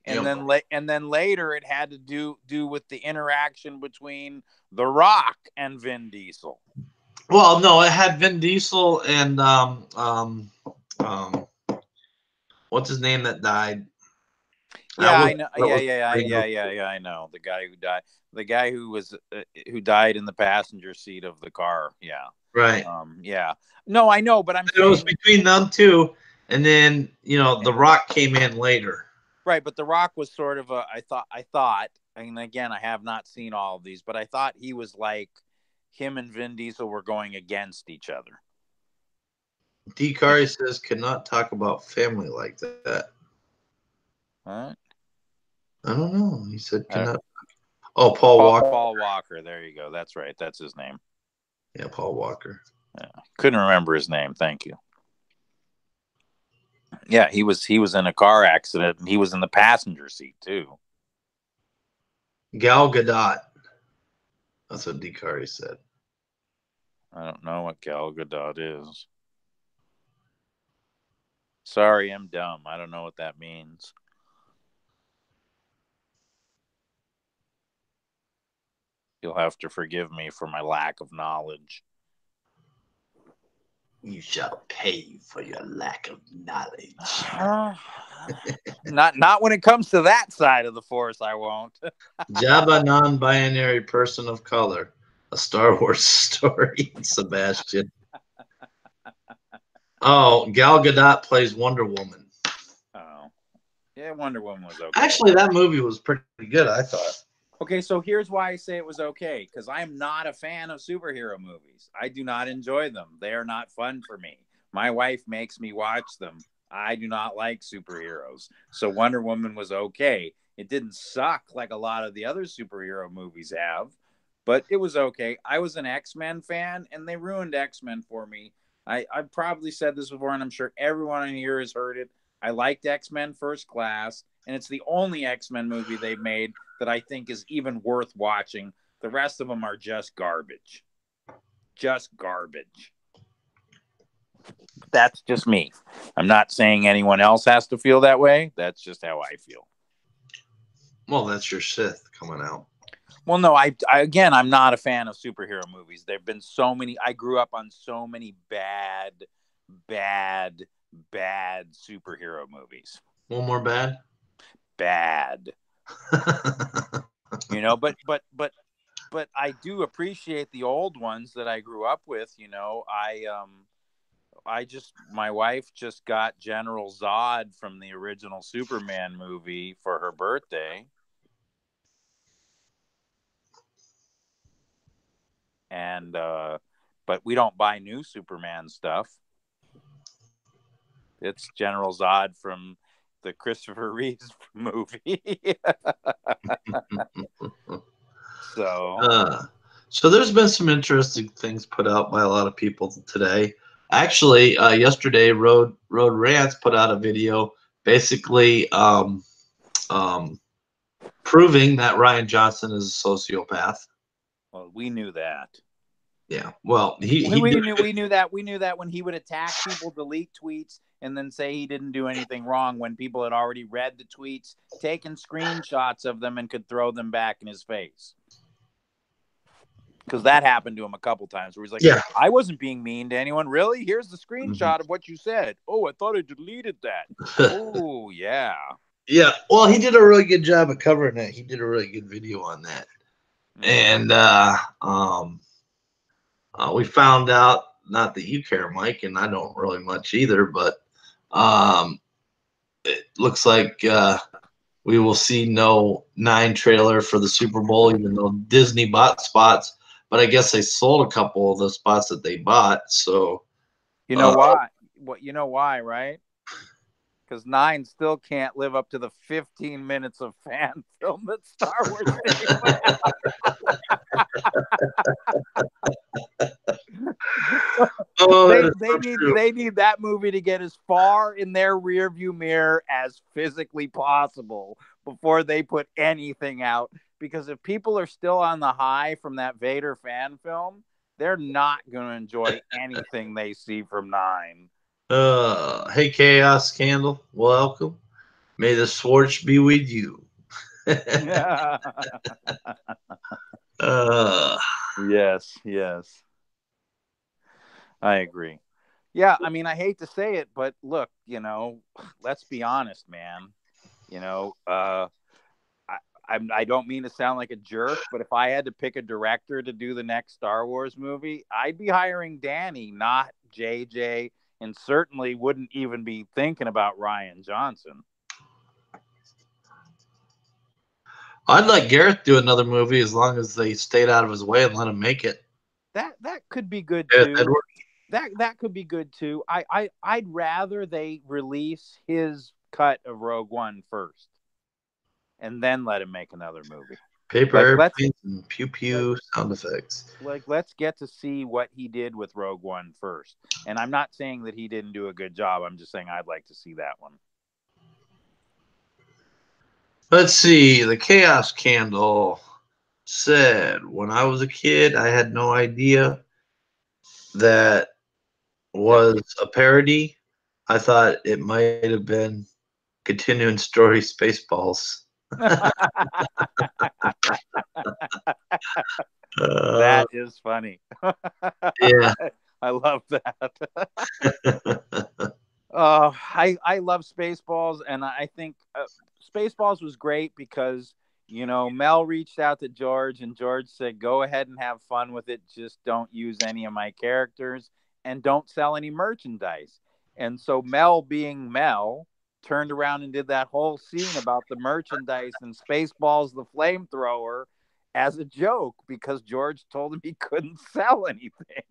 and then later it had to do with the interaction between The Rock and Vin Diesel. Well, no, it had Vin Diesel and what's his name that died? Yeah, I know. Yeah. I know the guy who died. The guy who died in the passenger seat of the car. Yeah. Right. Yeah. No, I know, but I'm saying it was between them two, and then The Rock came in later. Right, but The Rock was sort of I thought, and again, I have not seen all of these, but I thought he was like him and Vin Diesel were going against each other. D. Curry says cannot talk about family like that. What? I don't know. He said cannot. Oh, Paul Walker. Paul Walker. There you go. That's right. That's his name. Yeah, Paul Walker. Yeah. Couldn't remember his name. Thank you. Yeah, he was in a car accident, and he was in the passenger seat too. Gal Gadot. That's what D. Curry said. I don't know what Gal Gadot is. Sorry, I'm dumb. I don't know what that means. You'll have to forgive me for my lack of knowledge. You shall pay for your lack of knowledge. Not when it comes to that side of the force, I won't. Jabba, non-binary person of color. A Star Wars story. Sebastian. Oh, Gal Gadot plays Wonder Woman. Oh. Yeah, Wonder Woman was okay. Actually, that movie was pretty good, I thought. Okay, so here's why I say it was okay, because I am not a fan of superhero movies. I do not enjoy them. They are not fun for me. My wife makes me watch them. I do not like superheroes. So Wonder Woman was okay. It didn't suck like a lot of the other superhero movies have, but it was okay. I was an X-Men fan, and they ruined X-Men for me. I've probably said this before, and I'm sure everyone in here has heard it. I liked X-Men First Class, and it's the only X-Men movie they've made that I think is even worth watching. The rest of them are just garbage. Just garbage. That's just me. I'm not saying anyone else has to feel that way. That's just how I feel. Well, that's your Sith coming out. Well, no, again, I'm not a fan of superhero movies. There've been so many. I grew up on so many bad superhero movies. One more bad? Bad. You know, but I do appreciate the old ones that I grew up with. You know, my wife just got General Zod from the original Superman movie for her birthday. And but we don't buy new Superman stuff. It's General Zod from the Christopher Reeves movie. So there's been some interesting things put out by a lot of people today. Actually, yesterday, Road Rants put out a video basically proving that Ryan Johnson is a sociopath. Well, we knew that. Yeah. Well, we knew that when he would attack people, delete tweets, and then say he didn't do anything wrong when people had already read the tweets, taken screenshots of them, and could throw them back in his face. Because that happened to him a couple times where he's like, yeah, I wasn't being mean to anyone. Really? Here's the screenshot of what you said. Oh, I thought I deleted that. Oh, yeah. Yeah. Well, he did a really good job of covering that. He did a really good video on that. And we found out, not that you care, Mike, and I don't really much either, but it looks like we will see no 9 trailer for the Super Bowl, even though Disney bought spots. But I guess they sold a couple of the spots that they bought. So you know why? You know why, right? Because 9 still can't live up to the 15 minutes of fan film that Star Wars did. They need that movie to get as far in their rearview mirror as physically possible before they put anything out. Because if people are still on the high from that Vader fan film, they're not going to enjoy anything they see from 9. Hey, Chaos Candle, welcome. May the Swartz be with you. Yes. I agree. Yeah, I mean, I hate to say it, but look, you know, let's be honest, man. You know, I don't mean to sound like a jerk, but if I had to pick a director to do the next Star Wars movie, I'd be hiring Danny, not JJ, and certainly wouldn't even be thinking about Ryan Johnson. I'd let Gareth do another movie as long as they stayed out of his way and let him make it. That could be good too. That could be good too. I'd rather they release his cut of Rogue One first, and then let him make another movie. Paper airplanes and pew pew sound effects. Like, let's get to see what he did with Rogue One first. And I'm not saying that he didn't do a good job. I'm just saying I'd like to see that one. Let's see. The Chaos Candle said, when I was a kid, I had no idea that was a parody. I thought it might have been continuing story Spaceballs. That is funny. Yeah. I love that. I love Spaceballs, and I think Spaceballs was great because, you know, Mel reached out to George, and George said, go ahead and have fun with it. Just don't use any of my characters and don't sell any merchandise. And so Mel, being Mel, turned around and did that whole scene about the merchandise and Spaceballs the flamethrower as a joke because George told him he couldn't sell anything.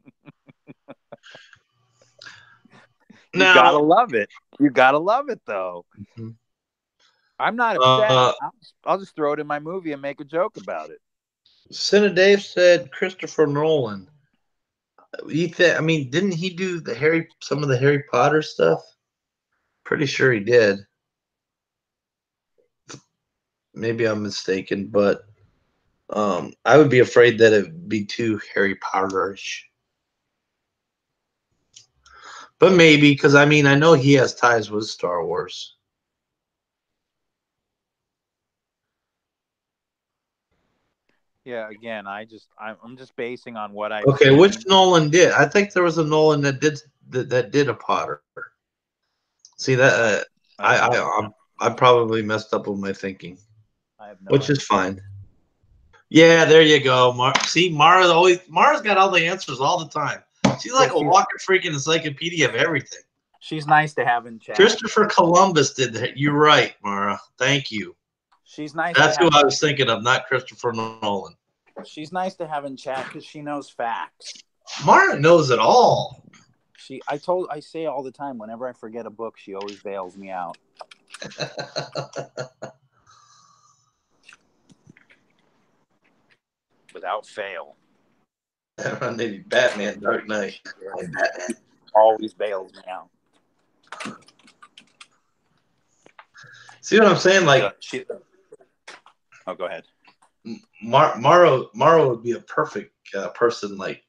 You gotta love it. You gotta love it, though. Mm-hmm. I'm not upset. I'll just throw it in my movie and make a joke about it. Senna Dave said Christopher Nolan. I mean, didn't he do some of the Harry Potter stuff? Pretty sure he did. Maybe I'm mistaken, but I would be afraid that it would be too Harry Potterish. But maybe, because I mean, I know he has ties with Star Wars. Yeah, again, I'm just basing on what I've Okay, seen. which Nolan did? I think there was a Nolan that did a Potter. See that? I have no I probably messed up with my thinking, I have no which idea. is fine. Yeah, there you go. See, Mara's got all the answers all the time. She's Yeah, like a walking freaking encyclopedia of everything. she's nice to have in chat. Christopher Columbus did that. You're right, Mara. Thank you. She's nice to That's who have. I was thinking of, not Christopher Nolan. She's nice to have in chat because she knows facts. Mara knows it all. I say all the time, whenever I forget a book, she always bails me out. Without fail. Maybe Batman, Dark Knight. Always bails me out. See what I'm saying? Like, oh, go ahead. Mara would be a perfect person, like,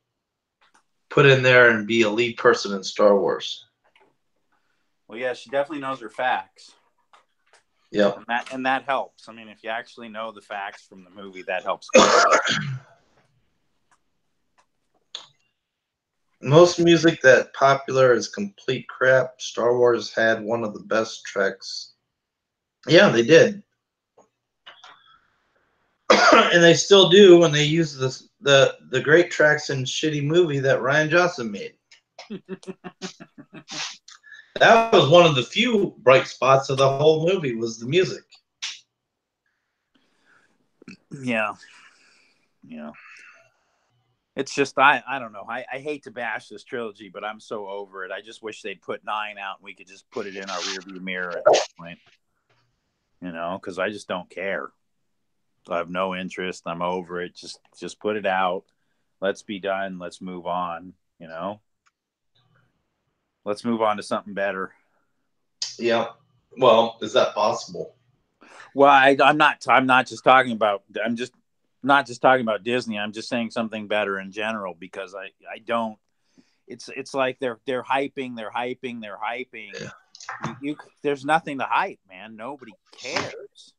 put in there and be a lead person in Star Wars. Well, yeah, she definitely knows her facts. Yep. And that helps. I mean, if you actually know the facts from the movie, that helps. Most music that popular is complete crap. Star Wars had one of the best tracks. Yeah, they did. And they still do when they use the great tracks in shitty movie that Ryan Johnson made. That was one of the few bright spots of the whole movie was the music. Yeah. Yeah. It's just I don't know. I hate to bash this trilogy, but I'm so over it. I just wish they'd put 9 out and we could just put it in our rearview mirror at this point. You know, because I just don't care. I have no interest. I'm over it. Just put it out. Let's be done. Let's move on. You know, let's move on to something better. Yeah. Well, is that possible? Well, I'm not just talking about. I'm just not just talking about Disney. I'm just saying something better in general because I don't. It's like they're hyping. Yeah. There's nothing to hype, man. Nobody cares.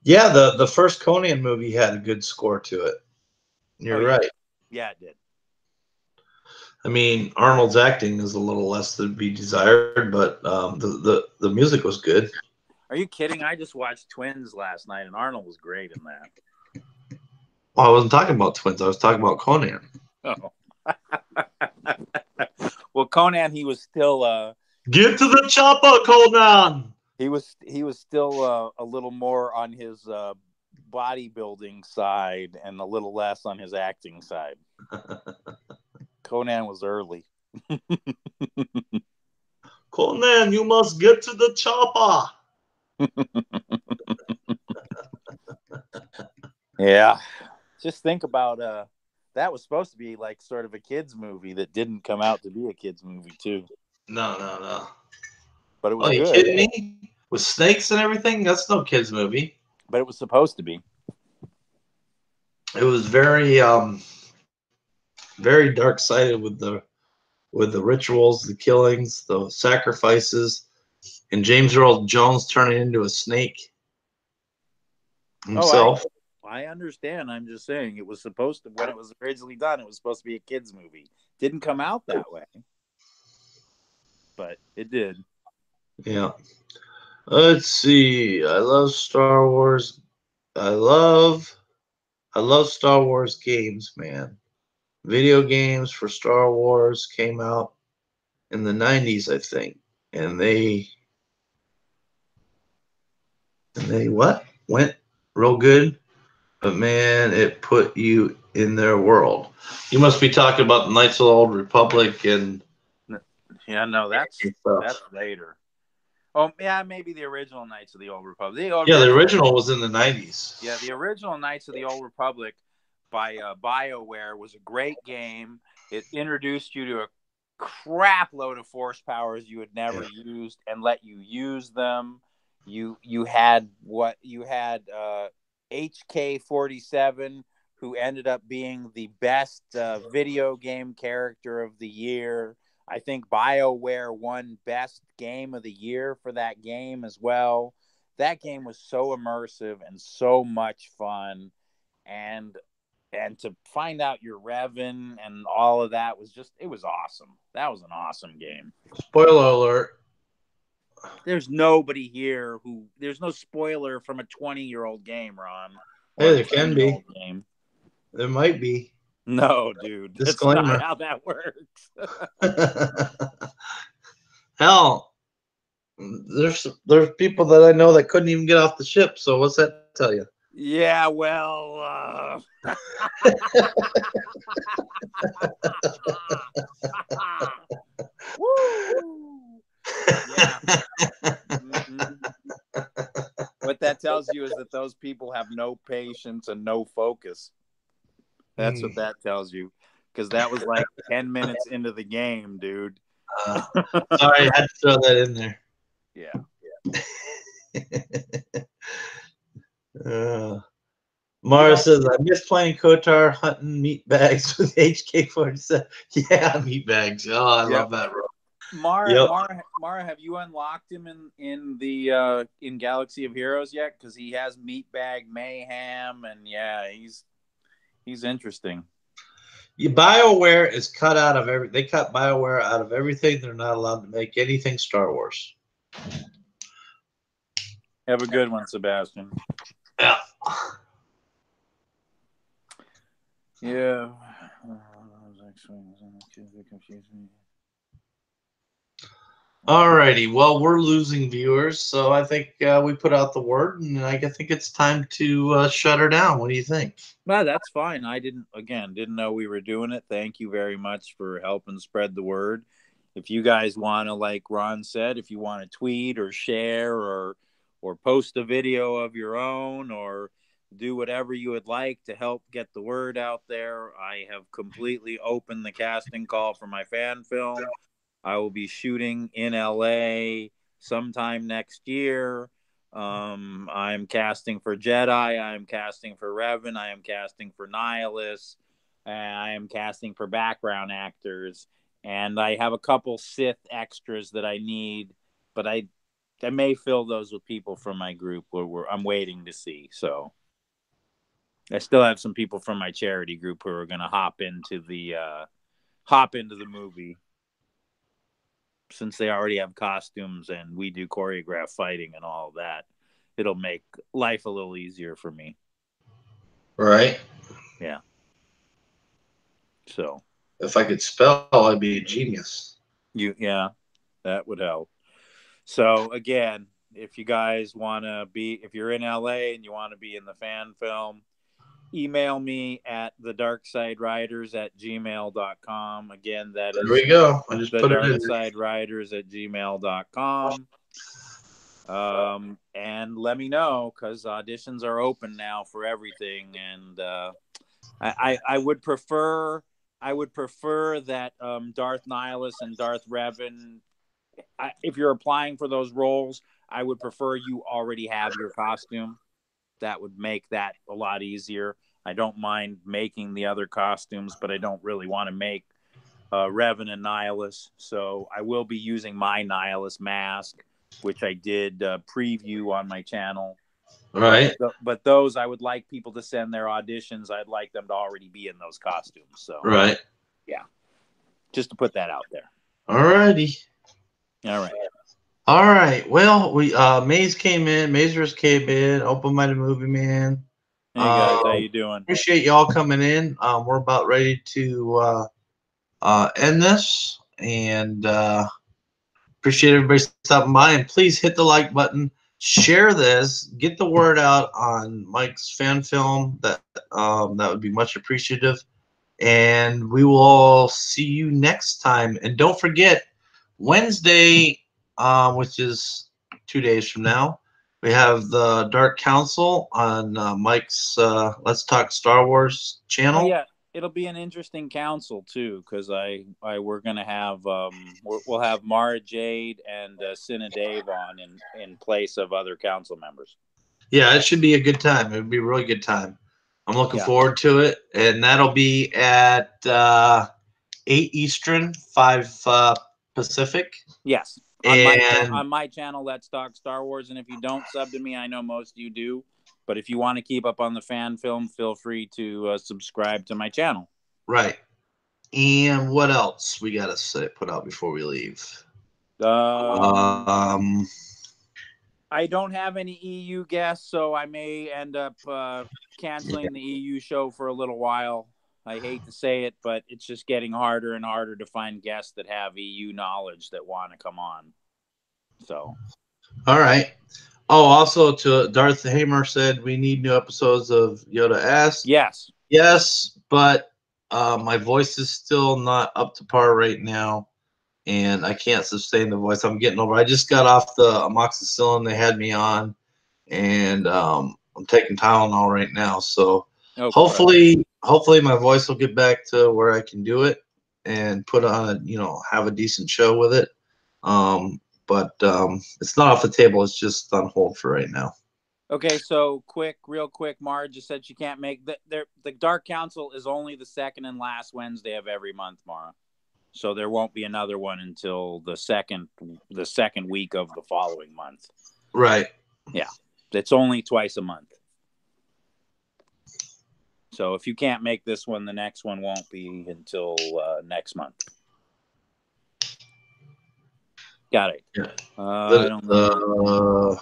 Yeah, the first Conan movie had a good score to it. You're right. Yeah, it did. I mean, Arnold's acting is a little less to be desired, but the music was good. Are you kidding? I just watched Twins last night, and Arnold was great in that. Well, I wasn't talking about Twins. I was talking about Conan. Oh. Well, Conan, he was still get to the chopper, Conan. He was still a little more on his bodybuilding side and a little less on his acting side. Conan was early. Conan, you must get to the chopper. Yeah. Just think about that was supposed to be like sort of a kids movie that didn't come out to be a kids movie too. No. But it was good. You kidding me? With snakes and everything? That's no kids movie. But it was supposed to be. It was very very dark sided with the rituals, the killings, the sacrifices, and James Earl Jones turning into a snake himself. Oh, I understand. I'm just saying it was supposed to, when it was originally done, it was supposed to be a kids movie. Didn't come out that way, but it did. Yeah. Let's see. I love Star Wars. I love Star Wars games, man. Video games for Star Wars came out in the 90s, I think. And they went real good. But man, it put you in their world. You must be talking about the Knights of the Old Republic and yeah, no, that's later. Oh yeah, maybe the original Knights of the Old Republic. The original was in the 90s. Yeah, the original Knights of the Old Republic by BioWare was a great game. It introduced you to a crap load of force powers you had never used and let you use them. You had HK-47, who ended up being the best video game character of the year. I think BioWare won best game of the year for that game as well. That game was so immersive and so much fun. And to find out you're Revan and all of that was just, it was awesome. That was an awesome game. Spoiler alert. There's nobody here there's no spoiler from a 20-year-old game, Ron. Hey, there can be. Game. There might be. No, dude. Disclaimer. That's not how that works. Hell, there's people that I know that couldn't even get off the ship. So what's that tell you? Yeah, well, woo! Yeah. Mm-hmm. What that tells you is that those people have no patience and no focus. That's what that tells you. Because that was like 10 minutes into the game, dude. Sorry, I had to throw that in there. Yeah. Mara says, I miss playing Kotar hunting meat bags with HK-47. Yeah, meat bags. Oh, I love that, bro. Mara, have you unlocked him in the in Galaxy of Heroes yet? Because he has Meatbag Mayhem, and yeah, he's interesting. BioWare is cut out of they cut BioWare out of everything. They're not allowed to make anything Star Wars. Have a good one, Sebastian. Yeah. Yeah. Alrighty. Well, we're losing viewers, so I think we put out the word, and I think it's time to shut her down. What do you think? Well, that's fine. I didn't know we were doing it. Thank you very much for helping spread the word. If you guys want to, like Ron said, if you want to tweet or share or post a video of your own or do whatever you would like to help get the word out there, I have completely opened the casting call for my fan film. I will be shooting in LA sometime next year. I'm casting for Jedi. I'm casting for Revan. I am casting for Nihilus. I am casting for background actors. And I have a couple Sith extras that I need, but I may fill those with people from my group where I'm waiting to see. So I still have some people from my charity group who are going to hop into the movie. Since they already have costumes and we do choreographed fighting and all of that, it'll make life a little easier for me. Right. Yeah. So if I could spell, I'd be a genius. Yeah, that would help. So again, if you guys want to if you're in LA and you want to be in the fan film, email me at thedarksideriders@gmail.com. Again, that is, there we go. I just put it in. thedarksideriders@gmail.com. And let me know, because auditions are open now for everything. And I would prefer that Darth Nihilus and Darth Revan, if you're applying for those roles, I would prefer you already have your costume. That would make that a lot easier. I don't mind making the other costumes, but I don't really want to make Revan and Nihilus. So I will be using my Nihilus mask, which I did preview on my channel. Right. But those, I would like people to send their auditions. I'd like them to already be in those costumes. So right. Yeah. Just to put that out there. All righty. All right. All right. Well, we Mazers came in, Open-Minded Movie Man. Hey guys, how you doing? Appreciate y'all coming in. We're about ready to end this, and appreciate everybody stopping by. And please hit the like button, share this, get the word out on Mike's fan film. That would be much appreciative. And we will see you next time. And don't forget, Wednesday, which is 2 days from now, we have the Dark Council on Mike's Let's Talk Star Wars channel. Oh, yeah, it'll be an interesting council too, because we're gonna have we'll have Mara Jade and Cinna Dave on in place of other council members. Yeah, it should be a good time. It would be a really good time. I'm looking Yeah. forward to it, and that'll be at 8 Eastern, 5 Pacific. Yes. And On my channel, Let's Talk Star Wars. And if you don't sub to me, I know most of you do. But if you want to keep up on the fan film, feel free to subscribe to my channel. right. And what else we got to put out before we leave? I don't have any EU guests, so I may end up canceling the EU show for a little while. I hate to say it, but it's just getting harder and harder to find guests that have EU knowledge that want to come on. So, all right. Oh, also to Darth Hamer said we need new episodes of Yoda Asked. yes. Yes, but my voice is still not up to par right now, and I can't sustain the voice. I'm getting over. I just got off the amoxicillin they had me on, and I'm taking Tylenol right now. So hopefully my voice will get back to where I can do it and put on have a decent show with it. But it's not off the table. It's just on hold for right now. Okay, so real quick, Marge just said she can't make the Dark Council is only the second and last Wednesday of every month, Mara. So there won't be another one until the second week of the following month. Right. Yeah. It's only twice a month. So if you can't make this one, the next one won't be until next month. Got it. Yeah. I don't know.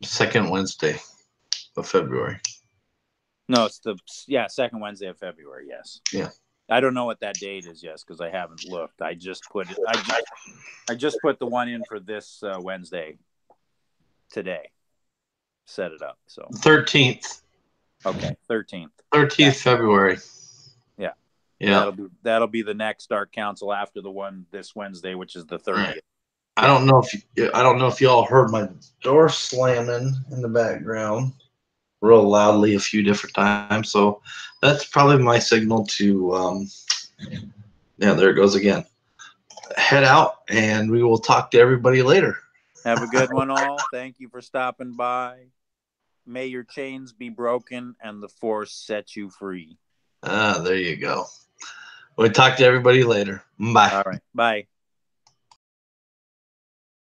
Second Wednesday of February. No, it's second Wednesday of February. Yes. Yeah. I don't know what that date is, yes, because I haven't looked. I just put it. I just put the one in for this Wednesday today. Set it up. So 13th. Okay, 13th. 13th February. Yeah. Yeah. That'll be the next Dark Council after the one this Wednesday, which is the 30th. Right. I don't know if y'all heard my door slamming in the background real loudly a few different times. So that's probably my signal to there it goes again. Head out, and we will talk to everybody later. Have a good one, all. Thank you for stopping by. May your chains be broken and the Force set you free. There you go. We'll talk to everybody later. Bye. All right. Bye.